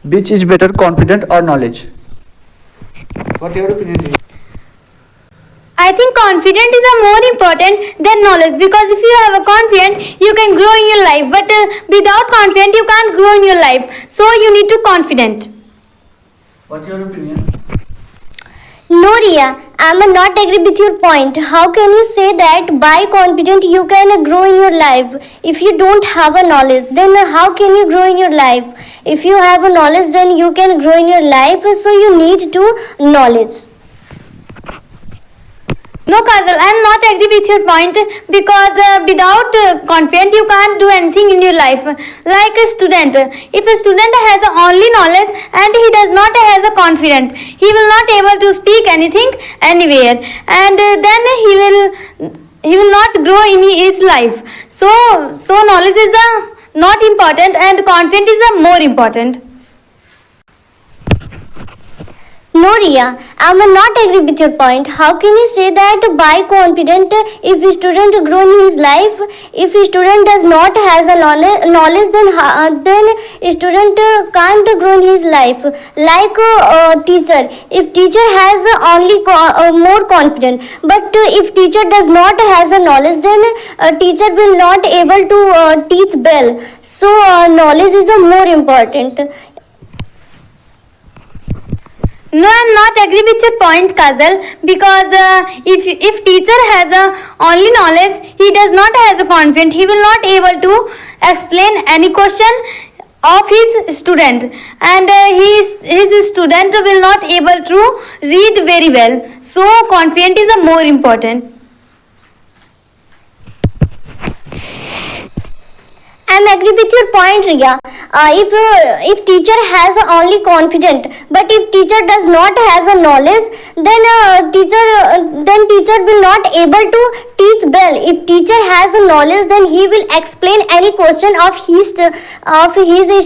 Which is better, confident or knowledge? What your opinion is? I think confidence is a more important than knowledge, because if you have a confidence, you can grow in your life. But without confidence, you can't grow in your life. So you need to confident. What's your opinion? No, Ria, I'm not agree with your point. How can you say that by confident you can grow in your life? If you don't have a knowledge, then how can you grow in your life? If you have a knowledge, then you can grow in your life. So you need to knowledge. No, Kajal, I'm not agree with your point, because without confidence you can't do anything in your life. Like a student, if a student has only knowledge and he does not has a confidence, he will not able to speak anything anywhere, and then he will not grow in his life. So knowledge is not important and confidence is more important. No, Ria, I'm not agree with your point. How can you say that by confident if a student grow in his life, if a student does not has a knowledge, then a student can't grow in his life. Like a teacher, if teacher has only more confident, but if teacher does not has a knowledge, then teacher will not able to teach well. So knowledge is a more important. No, I'm not agree with your point, Kajal, because if teacher has only knowledge, he does not has a confidence, he will not able to explain any question of his student, and his student will not able to read very well. So confidence is more important. I'm agree with your point, Riya. If teacher has only confident, but if teacher does not has a knowledge, then teacher will not able to teach well. If teacher has a knowledge, then he will explain any question of his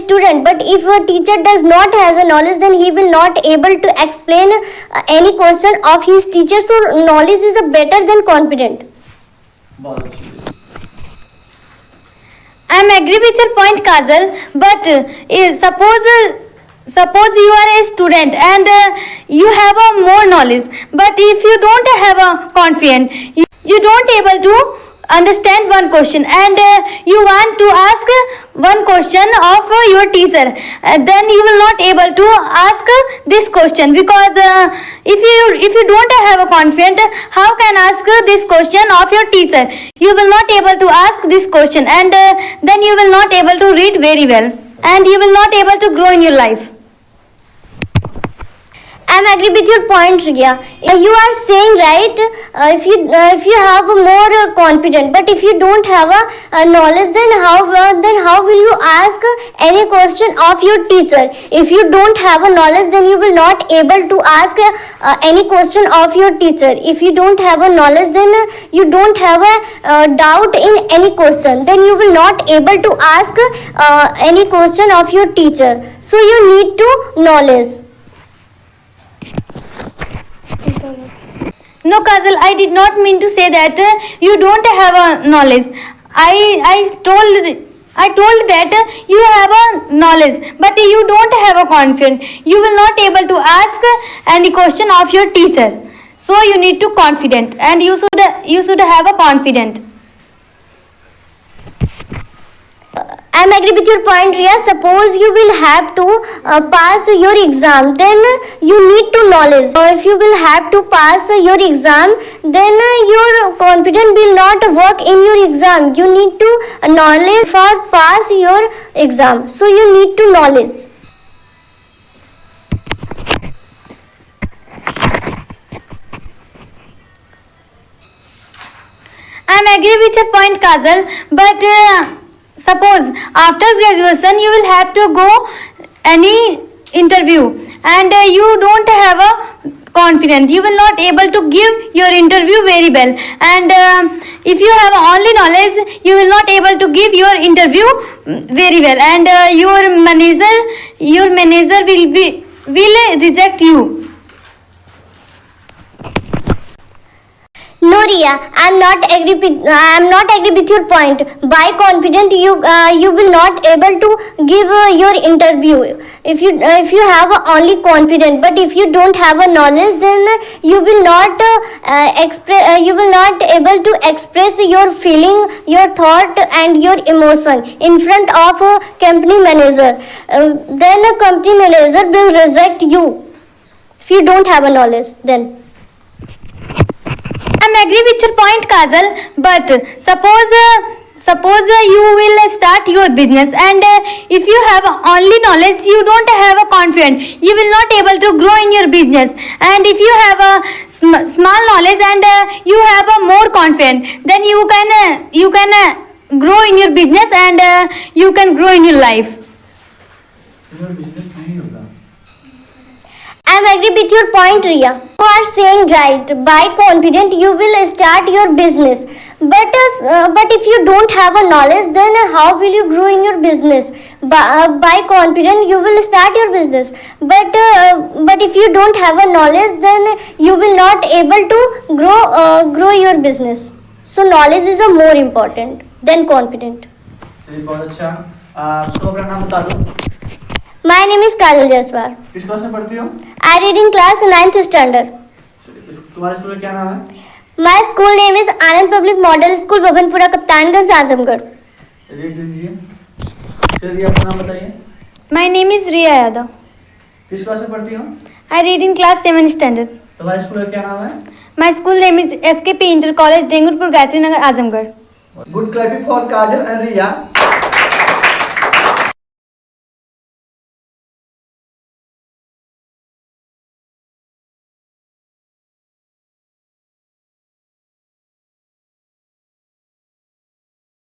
student. But if a teacher does not has a knowledge, then he will not able to explain any question of his teacher. So knowledge is better than confident. I'm agree with your point, Kajal, but suppose you are a student and you have a more knowledge, but if you don't have a confidence, you don't able to understand one question, and you want to ask one question of your teacher, then you will not able to ask this question, because if you don't have a confidence, how can ask this question of your teacher? You will not able to ask this question, and then you will not able to read very well, and you will not able to grow in your life. I'm agree with your point, Riya. You are saying right. If you have more confidence, but if you don't have a knowledge, then how will you ask any question of your teacher? If you don't have a knowledge, then you will not able to ask any question of your teacher. If you don't have a knowledge, then you don't have a doubt in any question. Then you will not able to ask any question of your teacher. So you need to knowledge. No, Kajal, I did not mean to say that you don't have a knowledge. I told that you have a knowledge, but you don't have a confidence. You will not able to ask any question of your teacher. So you need to confident, and you should have a confident. I'm agree with your point, Riya. Suppose you will have to pass your exam, then you need to knowledge. If you will have to pass your exam, then your confidence will not work in your exam. You need to knowledge for pass your exam. So you need to knowledge. I'm agree with your point, Kajal, but suppose after graduation you will have to go any interview, and you don't have a confidence, you will not able to give your interview very well, and if you have only knowledge, you will not able to give your interview very well, and your manager will reject you. No, Riya, I'm not agree with your point. By confident, you will not able to give your interview. If you have only confident, but if you don't have a knowledge, then you will not you will not able to express your feeling, your thought, and your emotion in front of a company manager. Then a company manager will reject you if you don't have a knowledge. Then I'm agree with your point, Kajal. But suppose you will start your business, and if you have only knowledge, you don't have a confidence, you will not able to grow in your business. And if you have a small knowledge and you have a more confidence, then you can grow in your business, and you can grow in your life. Business नहीं होगा. I'm agree with your point, Riya. You are saying right. By confident, you will start your business. But if you don't have a knowledge, then how will you grow in your business? By confident, you will start your business. But if you don't have a knowledge, then you will not able to grow your business. So knowledge is a more important than confident. चलिए बहुत अच्छा. तो अपना नाम बता दो. My name is Kajal Jaswar. किस class में पढ़ती हो? I read in class 9th standard. तुम्हारे स्कूल का क्या नाम है? My school name is Anand Public Model School, Bhavanpura, Kaptanganj, Azamgarh. चलिए दीजिए. चलिए अपना नाम बताइए. My name is Riya Yadav. किस क्लास में पढ़ती हो? I read in class 7th standard. तुम्हारे स्कूल का क्या नाम है? My school name is SKP Inter College, Dengurpur, Gayatri Nagar, Azamgarh. Good clapping for Kajal and Riya.